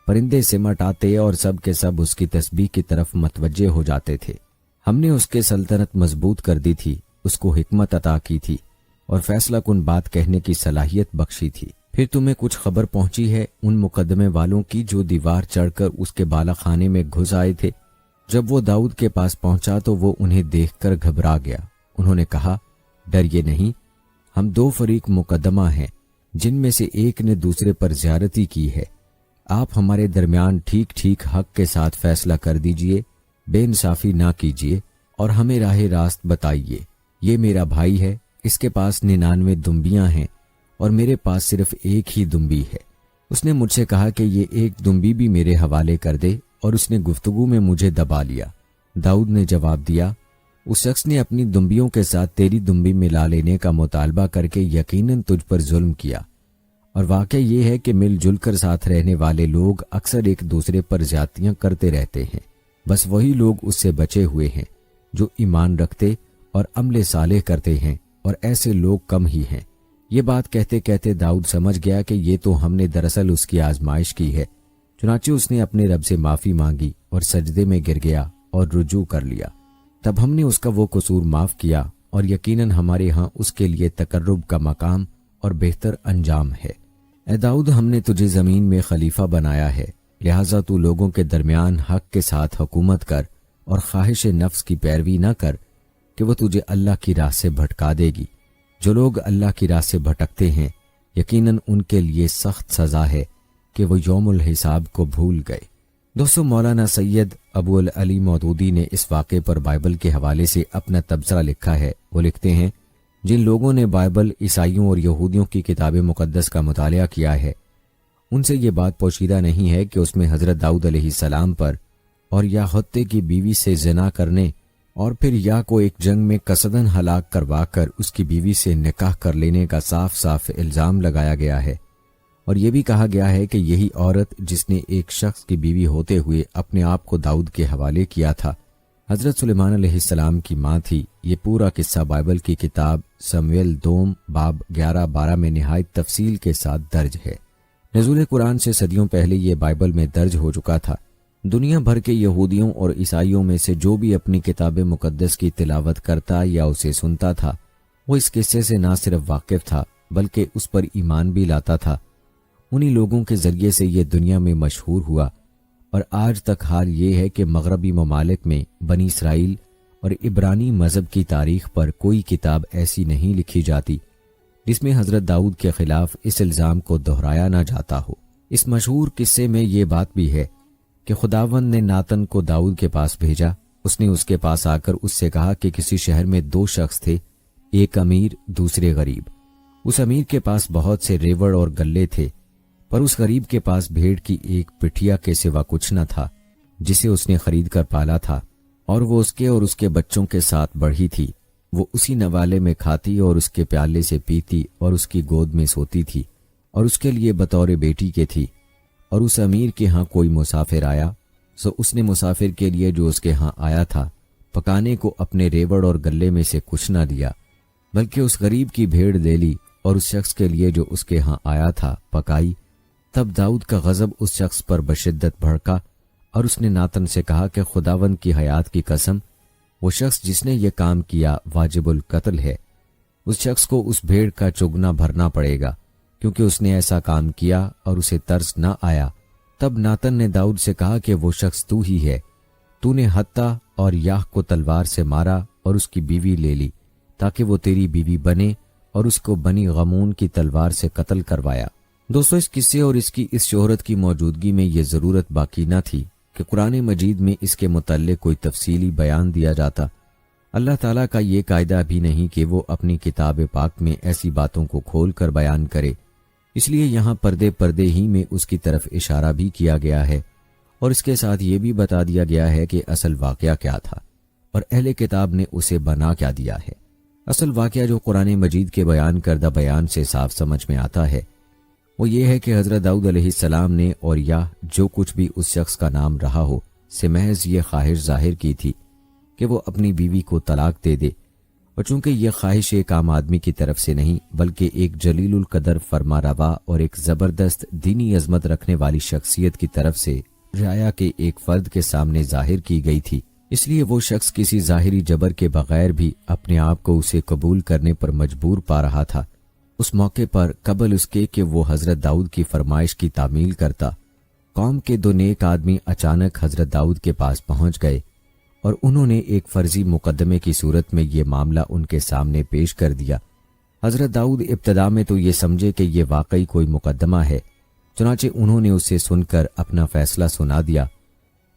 پرندے سمٹ آتے اور سب کے سب اس کی تسبیح کی طرف متوجہ ہو جاتے تھے۔ ہم نے اس کے سلطنت مضبوط کر دی تھی، اس کو حکمت عطا کی تھی اور فیصلہ کن بات کہنے کی صلاحیت بخشی تھی۔ پھر تمہیں کچھ خبر پہنچی ہے ان مقدمے والوں کی جو دیوار چڑھ کر اس کے بالا خانے میں گھس آئے تھے؟ جب وہ داؤد کے پاس پہنچا تو وہ انہیں دیکھ کر گھبرا گیا۔ انہوں نے کہا، ڈریے نہیں، ہم دو فریق مقدمہ ہیں جن میں سے ایک نے دوسرے پر زیادتی کی ہے۔ آپ ہمارے درمیان ٹھیک ٹھیک حق کے ساتھ فیصلہ کر دیجئے، بے انصافی نہ کیجئے اور ہمیں راہ راست بتائیے۔ یہ میرا بھائی ہے، اس کے پاس 99 دمبیاں ہیں اور میرے پاس صرف ایک ہی دمبی ہے۔ اس نے مجھ سے کہا کہ یہ ایک دمبی بھی میرے حوالے کر دے، اور اس نے گفتگو میں مجھے دبا لیا۔ داؤد نے جواب دیا، اس شخص نے اپنی دمبیوں کے ساتھ تیری دمبی ملا لینے کا مطالبہ کر کے یقیناً تجھ پر ظلم کیا، اور واقعہ یہ ہے کہ مل جل کر ساتھ رہنے والے لوگ اکثر ایک دوسرے پر زیادتیاں کرتے رہتے ہیں۔ بس وہی لوگ اس سے بچے ہوئے ہیں جو ایمان رکھتے اور عمل صالح کرتے ہیں، اور ایسے لوگ کم ہی ہیں۔ یہ بات کہتے کہتے داؤد سمجھ گیا کہ یہ تو ہم نے دراصل اس کی آزمائش کی ہے، چنانچہ اس نے اپنے رب سے معافی مانگی اور سجدے میں گر گیا اور رجوع کر لیا۔ تب ہم نے اس کا وہ قصور معاف کیا، اور یقیناً ہمارے ہاں اس کے لیے تقرب کا مقام اور بہتر انجام ہے۔ اے داؤد، ہم نے تجھے زمین میں خلیفہ بنایا ہے، لہٰذا تو لوگوں کے درمیان حق کے ساتھ حکومت کر اور خواہش نفس کی پیروی نہ کر کہ وہ تجھے اللہ کی راہ سے بھٹکا دے گی۔ جو لوگ اللہ کی راہ سے بھٹکتے ہیں، یقیناً ان کے لیے سخت سزا ہے کہ وہ یوم الحساب کو بھول گئے۔ دوستو، مولانا سید ابو العلی مودودی نے اس واقعے پر بائبل کے حوالے سے اپنا تبصرہ لکھا ہے۔ وہ لکھتے ہیں، جن لوگوں نے بائبل، عیسائیوں اور یہودیوں کی کتاب مقدس کا مطالعہ کیا ہے، ان سے یہ بات پوشیدہ نہیں ہے کہ اس میں حضرت داؤد علیہ السلام پر اور یا حطے کی بیوی سے زنا کرنے اور پھر یا کو ایک جنگ میں قصدن ہلاک کروا کر اس کی بیوی سے نکاح کر لینے کا صاف صاف الزام لگایا گیا ہے، اور یہ بھی کہا گیا ہے کہ یہی عورت جس نے ایک شخص کی بیوی ہوتے ہوئے اپنے آپ کو داؤد کے حوالے کیا تھا، حضرت سلیمان علیہ السلام کی ماں تھی۔ یہ پورا قصہ بائبل کی کتاب سمویل دوم باب 11-12 میں نہایت تفصیل کے ساتھ درج ہے۔ نزول قرآن سے صدیوں پہلے یہ بائبل میں درج ہو چکا تھا۔ دنیا بھر کے یہودیوں اور عیسائیوں میں سے جو بھی اپنی کتاب مقدس کی تلاوت کرتا یا اسے سنتا تھا، وہ اس قصے سے نہ صرف واقف تھا بلکہ اس پر ایمان بھی لاتا تھا۔ انہی لوگوں کے ذریعے سے یہ دنیا میں مشہور ہوا، اور آج تک حال یہ ہے کہ مغربی ممالک میں بنی اسرائیل اور عبرانی مذہب کی تاریخ پر کوئی کتاب ایسی نہیں لکھی جاتی جس میں حضرت داؤد کے خلاف اس الزام کو دہرایا نہ جاتا ہو۔ اس مشہور قصے میں یہ بات بھی ہے کہ خداوند نے ناتن کو داؤد کے پاس بھیجا۔ اس نے اس کے پاس آ کر اس سے کہا کہ کسی شہر میں 2 شخص تھے، ایک امیر دوسرے غریب۔ اس امیر کے پاس بہت سے ریوڑ اور گلے تھے، پر اس غریب کے پاس بھیڑ کی ایک پٹھیا کے سوا کچھ نہ تھا جسے اس نے خرید کر پالا تھا، اور وہ اس کے اور اس کے بچوں کے ساتھ بڑھی تھی۔ وہ اسی نوالے میں کھاتی اور اس کے پیالے سے پیتی اور اس کی گود میں سوتی تھی، اور اس کے لیے بطور بیٹی کے تھی۔ اور اس امیر کے ہاں کوئی مسافر آیا، سو اس نے مسافر کے لیے جو اس کے ہاں آیا تھا پکانے کو اپنے ریوڑ اور گلے میں سے کچھ نہ دیا، بلکہ اس غریب کی بھیڑ لے لی اور اس شخص کے لیے جو اس کے ہاں آیا تھا پکائی۔ تب داؤد کا غضب اس شخص پر بشدت بھڑکا، اور اس نے ناتن سے کہا کہ خداوند کی حیات کی قسم، وہ شخص جس نے یہ کام کیا واجب القتل ہے۔ اس شخص کو اس بھیڑ کا چگنا بھرنا پڑے گا، کیونکہ اس نے ایسا کام کیا اور اسے ترس نہ آیا۔ تب ناتن نے داؤد سے کہا کہ وہ شخص تو ہی ہے، تو نے حتیٰ اور یاہ کو تلوار سے مارا اور اس کی بیوی لے لی تاکہ وہ تیری بیوی بنے، اور اس کو بنی غمون کی تلوار سے قتل کروایا۔ دوستو، اس قصے اور اس کی اس شہرت کی موجودگی میں یہ ضرورت باقی نہ تھی کہ قرآن مجید میں اس کے متعلق کوئی تفصیلی بیان دیا جاتا۔ اللہ تعالیٰ کا یہ قاعدہ بھی نہیں کہ وہ اپنی کتاب پاک میں ایسی باتوں کو کھول کر بیان کرے، اس لیے یہاں پردے ہی میں اس کی طرف اشارہ بھی کیا گیا ہے، اور اس کے ساتھ یہ بھی بتا دیا گیا ہے کہ اصل واقعہ کیا تھا اور اہل کتاب نے اسے بنا کیا دیا ہے۔ اصل واقعہ جو قرآن مجید کے بیان کردہ بیان سے صاف سمجھ میں آتا ہے وہ یہ ہے کہ حضرت داؤد علیہ السلام نے اور یا جو کچھ بھی اس شخص کا نام رہا ہو سے محض یہ خواہش ظاہر کی تھی کہ وہ اپنی بیوی کو طلاق دے دے، اور چونکہ یہ خواہش ایک عام آدمی کی طرف سے نہیں بلکہ ایک جلیل القدر فرما روا اور ایک زبردست دینی عظمت رکھنے والی شخصیت کی طرف سے رعایا کے ایک فرد کے سامنے ظاہر کی گئی تھی، اس لیے وہ شخص کسی ظاہری جبر کے بغیر بھی اپنے آپ کو اسے قبول کرنے پر مجبور پا رہا تھا۔ اس موقع پر قبل اس کے کہ وہ حضرت داؤد کی فرمائش کی تعمیل کرتا، قوم کے دو نیک آدمی اچانک حضرت داؤد کے پاس پہنچ گئے اور انہوں نے ایک فرضی مقدمے کی صورت میں یہ معاملہ ان کے سامنے پیش کر دیا۔ حضرت داؤد ابتدا میں تو یہ سمجھے کہ یہ واقعی کوئی مقدمہ ہے، چنانچہ انہوں نے اسے سن کر اپنا فیصلہ سنا دیا،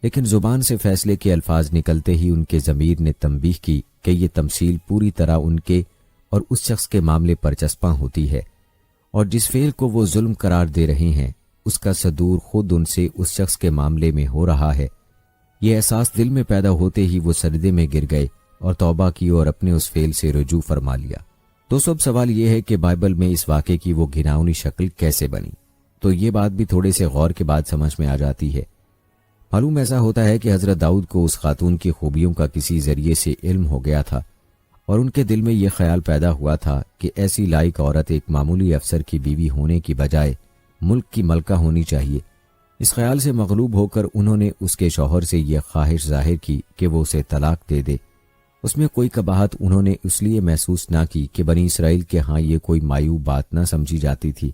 لیکن زبان سے فیصلے کے الفاظ نکلتے ہی ان کے ضمیر نے تنبیہ کی کہ یہ تمثیل پوری طرح ان کے اور اس شخص کے معاملے پر چسپاں ہوتی ہے، اور جس فعل کو وہ ظلم قرار دے رہے ہیں اس کا صدور خود ان سے اس شخص کے معاملے میں ہو رہا ہے۔ یہ احساس دل میں پیدا ہوتے ہی وہ سجدے میں گر گئے اور توبہ کی اور اپنے اس فعل سے رجوع فرما لیا۔ دوستو، اب سوال یہ ہے کہ بائبل میں اس واقعے کی وہ گھناؤنی شکل کیسے بنی؟ تو یہ بات بھی تھوڑے سے غور کے بعد سمجھ میں آ جاتی ہے۔ معلوم ایسا ہوتا ہے کہ حضرت داؤد کو اس خاتون کی خوبیوں کا کسی ذریعے سے علم ہو گیا تھا، اور ان کے دل میں یہ خیال پیدا ہوا تھا کہ ایسی لائق عورت ایک معمولی افسر کی بیوی ہونے کی بجائے ملک کی ملکہ ہونی چاہیے۔ اس خیال سے مغلوب ہو کر انہوں نے اس کے شوہر سے یہ خواہش ظاہر کی کہ وہ اسے طلاق دے دے۔ اس میں کوئی قباحت انہوں نے اس لیے محسوس نہ کی کہ بنی اسرائیل کے ہاں یہ کوئی مایوب بات نہ سمجھی جاتی تھی،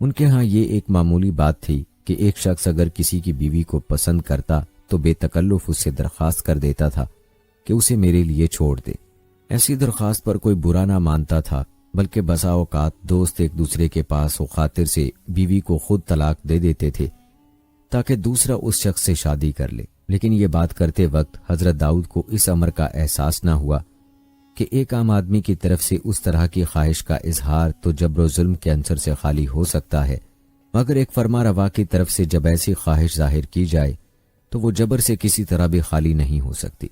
ان کے ہاں یہ ایک معمولی بات تھی کہ ایک شخص اگر کسی کی بیوی کو پسند کرتا تو بے تکلف اس سے درخواست کر دیتا تھا کہ اسے میرے لیے چھوڑ دے۔ ایسی درخواست پر کوئی برا نہ مانتا تھا، بلکہ بسا اوقات دوست ایک دوسرے کے پاس و خاطر سے بیوی کو خود طلاق دے دیتے تھے تاکہ دوسرا اس شخص سے شادی کر لے۔ لیکن یہ بات کرتے وقت حضرت داؤد کو اس امر کا احساس نہ ہوا کہ ایک عام آدمی کی طرف سے اس طرح کی خواہش کا اظہار تو جبر و ظلم کے عنصر سے خالی ہو سکتا ہے، مگر ایک فرما روا کی طرف سے جب ایسی خواہش ظاہر کی جائے تو وہ جبر سے کسی طرح بھی خالی نہیں ہو سکتی۔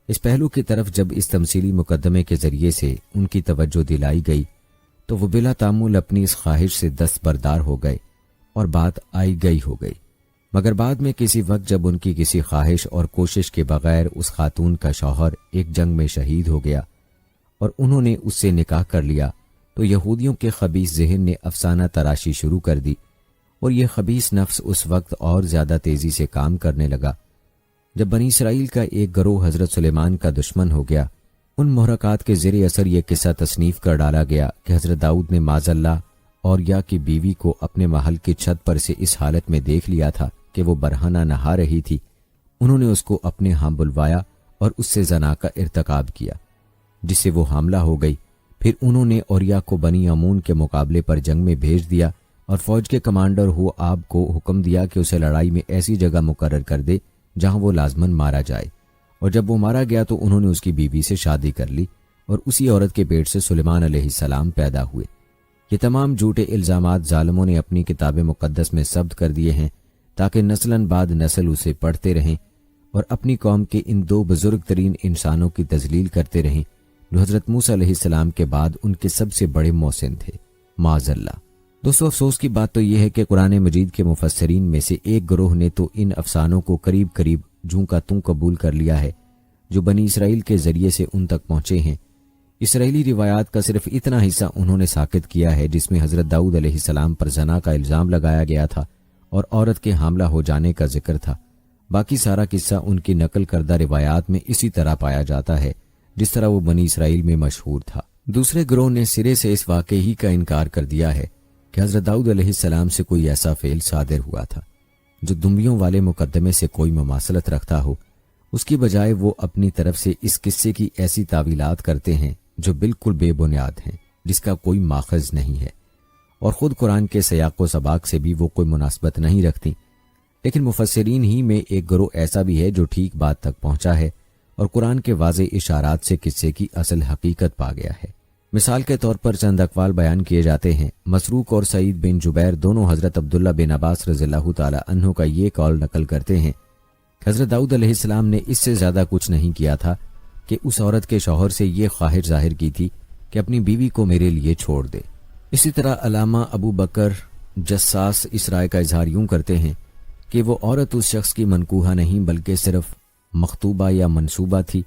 اس پہلو کی طرف جب اس تمثیلی مقدمے کے ذریعے سے ان کی توجہ دلائی گئی تو وہ بلا تعمل اپنی اس خواہش سے دستبردار ہو گئے اور بات آئی گئی ہو گئی۔ مگر بعد میں کسی وقت جب ان کی کسی خواہش اور کوشش کے بغیر اس خاتون کا شوہر ایک جنگ میں شہید ہو گیا اور انہوں نے اس سے نکاح کر لیا تو یہودیوں کے خبیث ذہن نے افسانہ تراشی شروع کر دی، اور یہ خبیث نفس اس وقت اور زیادہ تیزی سے کام کرنے لگا جب بنی اسرائیل کا ایک گروہ حضرت سلیمان کا دشمن ہو گیا۔ ان محرکات کے زیر اثر یہ قصہ تصنیف کر ڈالا گیا کہ حضرت داؤد نے معاذ اللہ اور یا کی بیوی کو اپنے محل کی چھت پر سے اس حالت میں دیکھ لیا تھا کہ وہ برہنہ نہا رہی تھی۔ انہوں نے اس کو اپنے ہاں بلوایا اور اس سے زنا کا ارتکاب کیا، جس سے وہ حاملہ ہو گئی۔ پھر انہوں نے اوریا کو بنی امون کے مقابلے پر جنگ میں بھیج دیا اور فوج کے کمانڈر ہو آپ کو حکم دیا کہ اسے لڑائی میں ایسی جگہ مقرر کر دے جہاں وہ لازماً مارا جائے، اور جب وہ مارا گیا تو انہوں نے اس کی بیوی سے شادی کر لی اور اسی عورت کے پیٹ سے سلیمان علیہ السلام پیدا ہوئے۔ یہ تمام جھوٹے الزامات ظالموں نے اپنی کتاب مقدس میں ثبت کر دیے ہیں تاکہ نسلاً بعد نسل اسے پڑھتے رہیں اور اپنی قوم کے ان دو بزرگ ترین انسانوں کی تذلیل کرتے رہیں جو حضرت موسیٰ علیہ السلام کے بعد ان کے سب سے بڑے محسن تھے، معاذ اللہ۔ دوستو، افسوس کی بات تو یہ ہے کہ قرآن مجید کے مفسرین میں سے ایک گروہ نے تو ان افسانوں کو قریب قریب جوں کا توں قبول کر لیا ہے جو بنی اسرائیل کے ذریعے سے ان تک پہنچے ہیں۔ اسرائیلی روایات کا صرف اتنا حصہ انہوں نے ساقط کیا ہے جس میں حضرت داؤد علیہ السلام پر زنا کا الزام لگایا گیا تھا اور عورت کے حاملہ ہو جانے کا ذکر تھا۔ باقی سارا قصہ ان کی نقل کردہ روایات میں اسی طرح پایا جاتا ہے جس طرح وہ بنی اسرائیل میں مشہور تھا۔ دوسرے گروہ نے سرے سے اس واقعے ہی کا انکار کر دیا ہے کہ حضرت داؤد علیہ السلام سے کوئی ایسا فعل صادر ہوا تھا جو دنبیوں والے مقدمے سے کوئی مماثلت رکھتا ہو۔ اس کی بجائے وہ اپنی طرف سے اس قصے کی ایسی تعویلات کرتے ہیں جو بالکل بے بنیاد ہیں، جس کا کوئی ماخذ نہیں ہے، اور خود قرآن کے سیاق و سباق سے بھی وہ کوئی مناسبت نہیں رکھتی۔ لیکن مفسرین ہی میں ایک گروہ ایسا بھی ہے جو ٹھیک بات تک پہنچا ہے اور قرآن کے واضح اشارات سے قصے کی اصل حقیقت پا گیا ہے۔ مثال کے طور پر چند اقوال بیان کیے جاتے ہیں۔ مسروق اور سعید بن جبیر دونوں حضرت عبداللہ بن عباس رضی اللہ تعالی عنہ کا یہ قول نقل کرتے ہیں، حضرت داؤد علیہ السلام نے اس سے زیادہ کچھ نہیں کیا تھا کہ اس عورت کے شوہر سے یہ خواہش ظاہر کی تھی کہ اپنی بیوی کو میرے لیے چھوڑ دے۔ اسی طرح علامہ ابو بکر جساس اس رائے کا اظہار یوں کرتے ہیں کہ وہ عورت اس شخص کی منکوحہ نہیں بلکہ صرف مخطوبہ یا منصوبہ تھی۔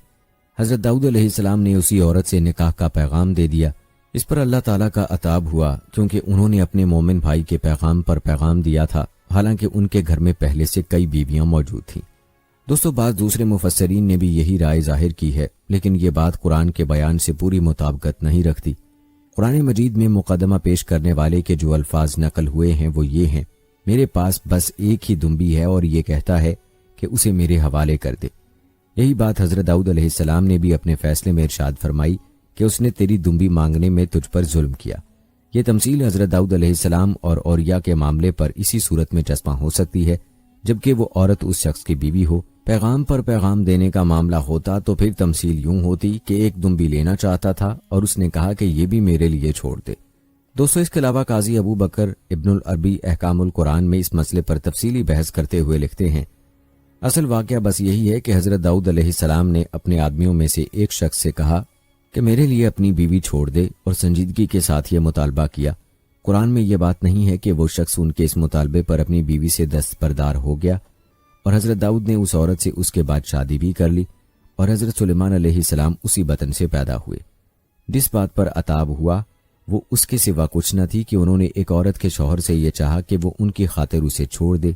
حضرت داؤد علیہ السلام نے اسی عورت سے نکاح کا پیغام دے دیا۔ اس پر اللہ تعالیٰ کا عتاب ہوا کیونکہ انہوں نے اپنے مومن بھائی کے پیغام پر پیغام دیا تھا، حالانکہ ان کے گھر میں پہلے سے کئی بیویاں موجود تھیں۔ دوستو، بعض دوسرے مفسرین نے بھی یہی رائے ظاہر کی ہے، لیکن یہ بات قرآن کے بیان سے پوری مطابقت نہیں رکھتی۔ قرآن مجید میں مقدمہ پیش کرنے والے کے جو الفاظ نقل ہوئے ہیں وہ یہ ہیں، میرے پاس بس ایک ہی دمبی ہے اور یہ کہتا ہے کہ اسے میرے حوالے کر دے۔ یہی بات حضرت داؤد علیہ السلام نے بھی اپنے فیصلے میں ارشاد فرمائی کہ اس نے تیری دمبی مانگنے میں تجھ پر ظلم کیا۔ یہ تمثیل حضرت داؤد علیہ السلام اور اوریاء کے معاملے پر اسی صورت میں چسپاں ہو سکتی ہے جبکہ وہ عورت اس شخص کی بیوی ہو۔ پیغام پر پیغام دینے کا معاملہ ہوتا تو پھر تمثیل یوں ہوتی کہ ایک دمبی لینا چاہتا تھا اور اس نے کہا کہ یہ بھی میرے لیے چھوڑ دے۔ دوستو، اس کے علاوہ قاضی ابو بکر ابن العربی احکام القرآن میں اس مسئلے پر تفصیلی بحث کرتے ہوئے لکھتے ہیں، اصل واقعہ بس یہی ہے کہ حضرت داؤد علیہ السلام نے اپنے آدمیوں میں سے ایک شخص سے کہا کہ میرے لیے اپنی بیوی چھوڑ دے اور سنجیدگی کے ساتھ یہ مطالبہ کیا۔ قرآن میں یہ بات نہیں ہے کہ وہ شخص ان کے اس مطالبے پر اپنی بیوی سے دستبردار ہو گیا اور حضرت داؤد نے اس عورت سے اس کے بعد شادی بھی کر لی اور حضرت سلیمان علیہ السلام اسی بطن سے پیدا ہوئے۔ جس بات پر عتاب ہوا وہ اس کے سوا کچھ نہ تھی کہ انہوں نے ایک عورت کے شوہر سے یہ چاہا کہ وہ ان کی خاطر اسے چھوڑ دے۔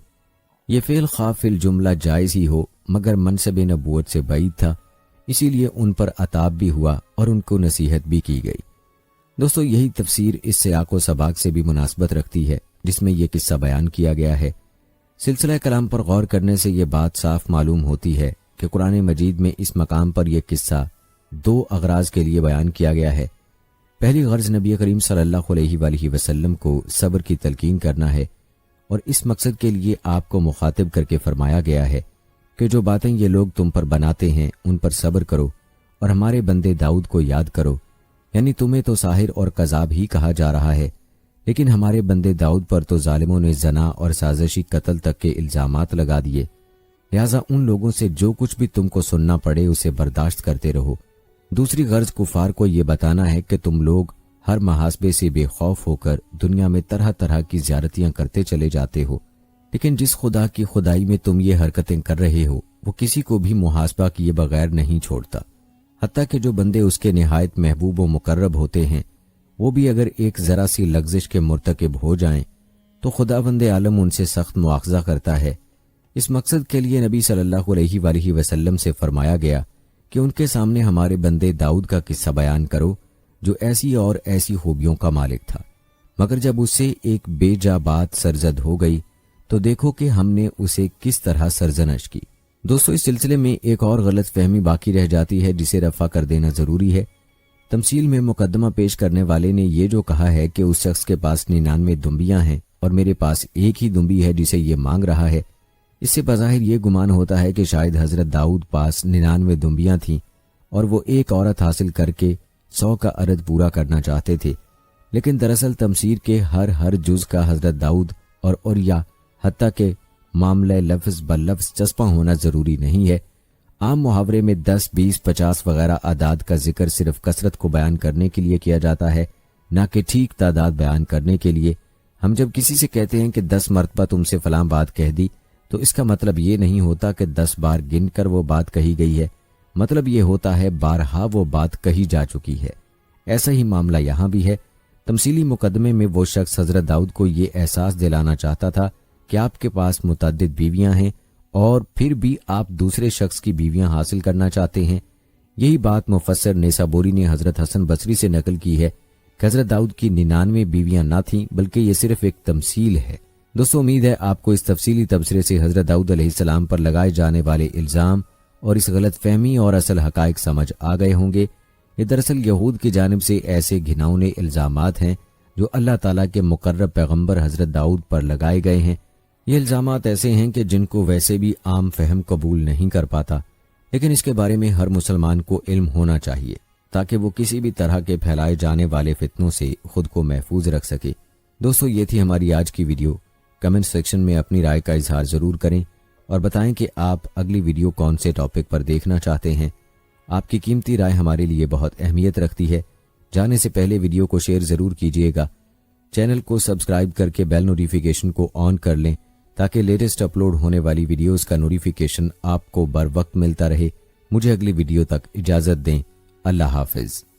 یہ فعل خواہ فی الجملہ جائز ہی ہو مگر منصب نبوت سے بعید تھا، اسی لیے ان پر عتاب بھی ہوا اور ان کو نصیحت بھی کی گئی۔ دوستو، یہی تفسیر اس سیاق و سباق سے بھی مناسبت رکھتی ہے جس میں یہ قصہ بیان کیا گیا ہے۔ سلسلہ کلام پر غور کرنے سے یہ بات صاف معلوم ہوتی ہے کہ قرآن مجید میں اس مقام پر یہ قصہ دو اغراض کے لیے بیان کیا گیا ہے۔ پہلی غرض نبی کریم صلی اللہ علیہ وآلہ وسلم کو صبر کی تلقین کرنا ہے اور اس مقصد کے لیے آپ کو مخاطب کر کے فرمایا گیا ہے کہ جو باتیں یہ لوگ تم پر بناتے ہیں ان پر صبر کرو اور ہمارے بندے داؤد کو یاد کرو، یعنی تمہیں تو ساحر اور کذاب ہی کہا جا رہا ہے، لیکن ہمارے بندے داؤد پر تو ظالموں نے زنا اور سازشی قتل تک کے الزامات لگا دیے، لہٰذا ان لوگوں سے جو کچھ بھی تم کو سننا پڑے اسے برداشت کرتے رہو۔ دوسری غرض کفار کو یہ بتانا ہے کہ تم لوگ ہر محاسبے سے بے خوف ہو کر دنیا میں طرح طرح کی زیارتیاں کرتے چلے جاتے ہو، لیکن جس خدا کی خدائی میں تم یہ حرکتیں کر رہے ہو وہ کسی کو بھی محاسبہ کیے بغیر نہیں چھوڑتا، حتیٰ کہ جو بندے اس کے نہایت محبوب و مقرب ہوتے ہیں وہ بھی اگر ایک ذرا سی لغزش کے مرتکب ہو جائیں تو خداوند عالم ان سے سخت مواخذہ کرتا ہے۔ اس مقصد کے لیے نبی صلی اللہ علیہ وآلہ وسلم سے فرمایا گیا کہ ان کے سامنے ہمارے بندے داؤد کا قصہ بیان کرو جو ایسی اور ایسی خوبیوں کا مالک تھا، مگر جب اس سے ایک بے جا بات سرزد ہو گئی تو دیکھو کہ ہم نے اسے کس طرح سرزنش کی۔ دوستو، اس سلسلے میں ایک اور غلط فہمی باقی رہ جاتی ہے جسے رفع کر دینا ضروری ہے۔ تمثیل میں مقدمہ پیش کرنے والے نے یہ جو کہا ہے کہ اس شخص کے پاس 99 دمبیاں ہیں اور میرے پاس ایک ہی دمبی ہے جسے یہ مانگ رہا ہے، اس سے بظاہر یہ گمان ہوتا ہے کہ شاید حضرت داؤد پاس 99 دمبیاں تھیں اور وہ ایک عورت حاصل کر کے 100 کا عدد پورا کرنا چاہتے تھے، لیکن دراصل تمثیل کے ہر جز کا حضرت داؤد اور اوریاء حتیٰ کہ معاملہ لفظ بلفظ چسپاں ہونا ضروری نہیں ہے۔ عام محاورے میں 10، 20، 50 وغیرہ اعداد کا ذکر صرف کثرت کو بیان کرنے کے لیے کیا جاتا ہے، نہ کہ ٹھیک تعداد بیان کرنے کے لیے۔ ہم جب کسی سے کہتے ہیں کہ 10 مرتبہ تم سے فلاں بات کہہ دی تو اس کا مطلب یہ نہیں ہوتا کہ 10 بار گن کر وہ بات کہی گئی ہے، مطلب یہ ہوتا ہے بارہا وہ بات کہی جا چکی ہے۔ ایسا ہی معاملہ یہاں بھی ہے۔ تمثیلی مقدمے میں وہ شخص حضرت داؤد کو یہ احساس دلانا چاہتا تھا کہ آپ کے پاس متعدد بیویاں ہیں اور پھر بھی آپ دوسرے شخص کی بیویاں حاصل کرنا چاہتے ہیں۔ یہی بات مفسر نیسابوری نے حضرت حسن بصری سے نقل کی ہے کہ حضرت داؤد کی 99 بیویاں نہ تھیں بلکہ یہ صرف ایک تمثیل ہے۔ دوستو، امید ہے آپ کو اس تفصیلی تبصرے سے حضرت داؤد علیہ السلام پر لگائے جانے والے الزام اور اس غلط فہمی اور اصل حقائق سمجھ آ گئے ہوں گے۔ یہ دراصل یہود کی جانب سے ایسے گھناؤنے الزامات ہیں جو اللہ تعالیٰ کے مقرب پیغمبر حضرت داؤد پر لگائے گئے ہیں یہ الزامات ایسے ہیں کہ جن کو ویسے بھی عام فہم قبول نہیں کر پاتا، لیکن اس کے بارے میں ہر مسلمان کو علم ہونا چاہیے تاکہ وہ کسی بھی طرح کے پھیلائے جانے والے فتنوں سے خود کو محفوظ رکھ سکے۔ دوستو، یہ تھی ہماری آج کی ویڈیو۔ کمنٹ سیکشن میں اپنی رائے کا اظہار ضرور کریں اور بتائیں کہ آپ اگلی ویڈیو کون سے ٹاپک پر دیکھنا چاہتے ہیں۔ آپ کی قیمتی رائے ہمارے لیے بہت اہمیت رکھتی ہے۔ جانے سے پہلے ویڈیو کو شیئر ضرور کیجیے گا۔ چینل کو سبسکرائب کر کے بیل نوٹیفیکیشن کو آن کر لیں تاکہ لیٹسٹ اپلوڈ ہونے والی ویڈیوز کا نوٹیفیکیشن آپ کو بر وقت ملتا رہے۔ مجھے اگلی ویڈیو تک اجازت دیں۔ اللہ حافظ۔